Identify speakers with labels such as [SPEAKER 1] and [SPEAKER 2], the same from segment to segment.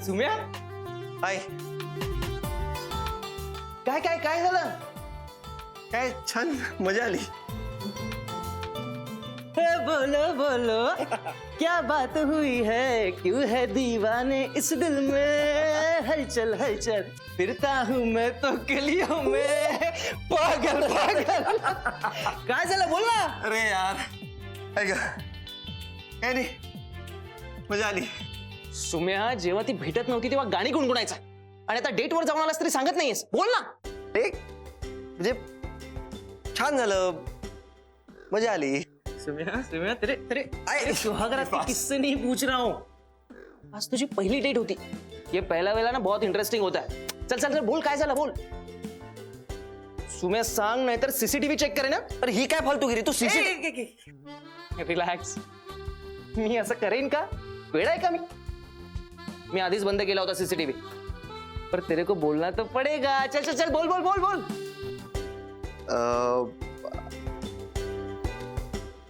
[SPEAKER 1] सुम्या
[SPEAKER 2] हाय.
[SPEAKER 1] काय काय काय झालं?
[SPEAKER 2] काय छान मजा आली.
[SPEAKER 1] बोलो बोलो क्या बात हुई है, क्यों है दीवाने इस दिल में, हलचल हलचल फिरता हूँ मैं तो गलियों में, पागल पागल. काय झालं बोल ना.
[SPEAKER 2] अरे यार ऐका काय नाही मजा आली.
[SPEAKER 1] सुम्या जेव्हा ती भेटत नव्हती तेव्हा गाणी गुणगुणायचा आणि आता डेटवर जाऊन आलास तरी सांगत नाहीयेस. बोल ना.
[SPEAKER 2] एक म्हणजे छान झालं मजा आली.
[SPEAKER 1] सुम्या सुम्या तेरे तेरे तेरे सुहागरात के किस्से नहीं पूछ रहा हूँ. आज तुझी पहिली डेट होती. ये पहला वेला ना बहुत इंटरेस्टिंग होता है. चल चल चल बोल काय झालं बोल. सुम्या सांग नाही तर सीसीटीव्ही चेक करे ना.
[SPEAKER 2] अरे ही काय फालतूगिरी तू सीसीटीव्ही.
[SPEAKER 1] रिलॅक्स. मी असं करेन का? वेळ आहे का मी आधीच बंद केला होता सीसीटीव्ही. पर तेरे को बोलना तो पडेगा. चल चल चल बोल बोल बोल बोल.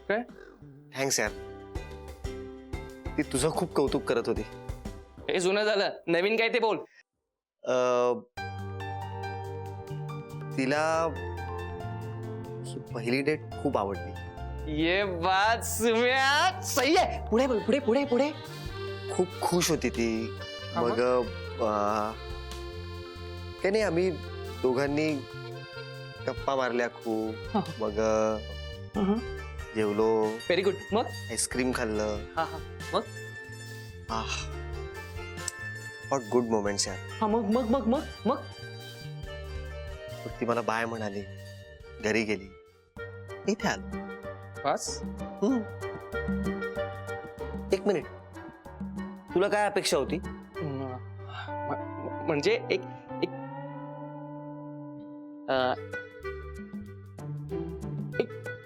[SPEAKER 1] काय?
[SPEAKER 2] थँक्स यार. ती तुझं खूप कौतुक करत होती.
[SPEAKER 1] हे जुनं झालं. नवीन काय ते बोल.
[SPEAKER 2] तिला ही पहिली डेट खूप आवडली.
[SPEAKER 1] ये बात सुम्या सही है. पुढे बोल पुढे पुढे पुढे.
[SPEAKER 2] खूप खुश होती ती. मग काही नाही आम्ही दोघांनी गप्पा मारल्या खूप. मग जेवलो.
[SPEAKER 1] Very good. मग
[SPEAKER 2] आईस्क्रीम खाल्लं.
[SPEAKER 1] हा हा मग
[SPEAKER 2] व्हॉट गुड मोमेंट्स यार.
[SPEAKER 1] हा मग मग मग मग मग
[SPEAKER 2] मग ती मला बाय म्हणाली. घरी गेली. इथे आलो.
[SPEAKER 1] बस.
[SPEAKER 2] एक मिनिट तुला काय अपेक्षा होती.
[SPEAKER 1] म्हणजे एक एक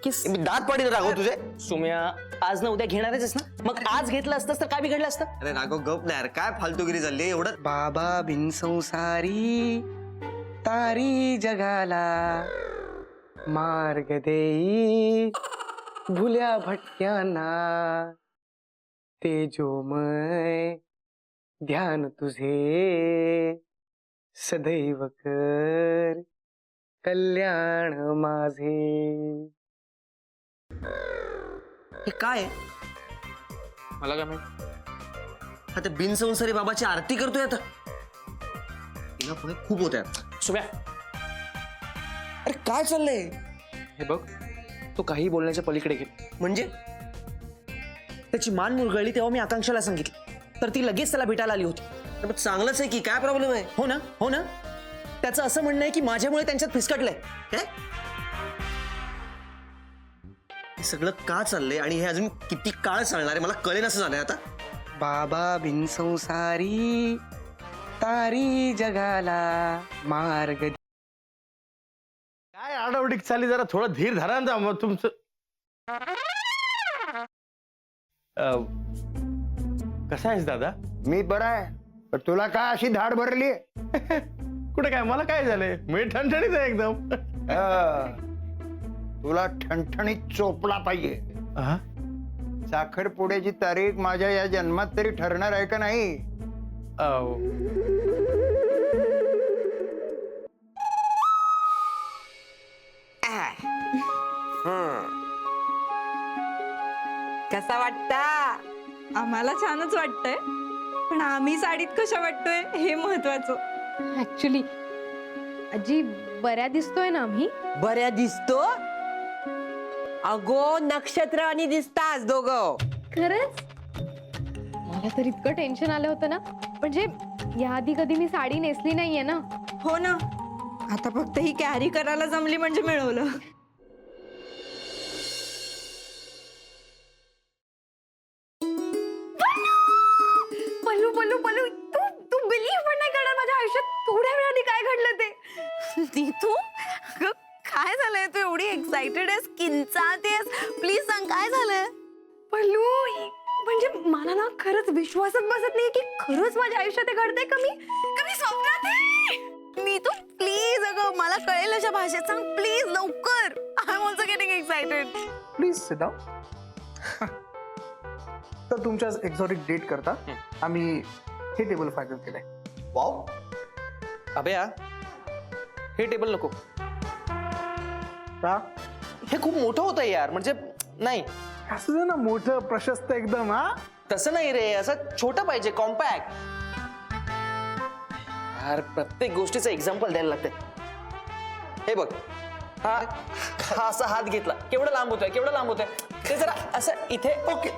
[SPEAKER 1] किस.
[SPEAKER 2] मी दात पाडीन राघव तुझे.
[SPEAKER 1] सुम्या आज ना उद्या घेणारच आहेस ना. मग आज घेतलं असतंस तर काय बिघडलं असतं.
[SPEAKER 2] अरे राघव गप नाही यार. काय फालतूगिरी झाली एवढं.
[SPEAKER 3] बाबा बिन संसारी तारी जगाला मार्ग देई भुल्या भटक्यांना तेजोमय ध्यान तुझे सदैव कर कल्याण माझे.
[SPEAKER 2] हे काय
[SPEAKER 1] मला काय माहिती.
[SPEAKER 2] आता बिनसंसारी बाबाची आरती करतोय आता. तिला पुढे खूप होत्या.
[SPEAKER 1] सुम्या
[SPEAKER 2] अरे काय चाललंय.
[SPEAKER 1] हे बघ तू काही बोलण्याच्या पलीकडे गेली.
[SPEAKER 2] म्हणजे
[SPEAKER 1] त्याची मान मुरगळली तेव्हा मी आकांक्षाला सांगितलं तर ती लगेच त्याला भेटायला आली होती.
[SPEAKER 2] अरे, पण चांगलंच आहे की. काय प्रॉब्लेम आहे.
[SPEAKER 1] हो ना हो ना. त्याचं असं म्हणणं आहे की माझ्यामुळे त्यांच्यात फिसकटलंय.
[SPEAKER 2] काय हे सगळं का चाललंय आणि हे अजून किती काळ चालणार आहे मला कळेन असं झालंय आता.
[SPEAKER 3] बाबा बिन संसारी तारी जगाला मार्ग.
[SPEAKER 4] काय आडावडीक चालली जरा थोडं धीर धरा ना मग तुमचं. कसा आहेस दादा.
[SPEAKER 5] मी बरा आहे. पण तुला काय अशी धाड भरली.
[SPEAKER 4] कुठे काय मला काय झालंय. मी ठणठणीत आहे एकदम.
[SPEAKER 5] तुला ठणठणीत चोपला पाहिजे.
[SPEAKER 4] हा?
[SPEAKER 5] साखरपुड्याची तारीख माझ्या या जन्मात तरी ठरणार आहे का नाही.
[SPEAKER 6] कसा वाटता.
[SPEAKER 7] आम्हाला छानच वाटतंय पण आम्ही साडीत कशा वाटतोय हे महत्वाचं.
[SPEAKER 8] ऍक्च्युली आजी बऱ्या दिसतोय ना आम्ही.
[SPEAKER 6] बऱ्या दिसतो. अगो नक्षत्र आणि दिसतास दोघं.
[SPEAKER 8] खरंच मला तर इतकं टेन्शन आलं होतं ना. म्हणजे याआधी कधी मी साडी नेसली नाहीये ना.
[SPEAKER 7] हो ना. आता फक्त ही कॅरी करायला जमली म्हणजे मिळवलं. पल्लू पल्लू पल्लू तू तू बिलीव्ह पण नाही करणार माझ्या आयुष्यात थोड्या वेळाने काय घडलं ते.
[SPEAKER 9] तू काय झालंय. तू एवढी एक्साइटेड आहेस किंचाळतेस. प्लीज सांग काय झालंय.
[SPEAKER 7] पल्लू म्हणजे मला ना खरंच विश्वासच बसत नाही की खरंच माझ्या आयुष्यात हे घडतंय. कमी स्वप्नात आहे.
[SPEAKER 9] नीतू प्लीज अगं मला कळेल अशा भाषेत सांग प्लीज लवकर. I am also getting excited.
[SPEAKER 3] Please sit down. तर तुमच्या एक्झॉटिक डेट करता आम्ही हे टेबल फायनल केलंय.
[SPEAKER 1] वाव अभया हे टेबल नको.
[SPEAKER 3] का
[SPEAKER 1] हे खूप मोठं होतं यार, म्हणजे नाही
[SPEAKER 3] असं दे ना मोठं प्रशस्त एकदम. हा
[SPEAKER 1] तसं नाही रे, असं छोटं पाहिजे, कॉम्पॅक्ट. यार प्रत्येक गोष्टीचं एक्झाम्पल द्यायला लागते. हे बघ, हा हा असा हात घेतला, केवढं लांब होतोय, केवढं लांब होतोय, ते जरा असं इथे. ओके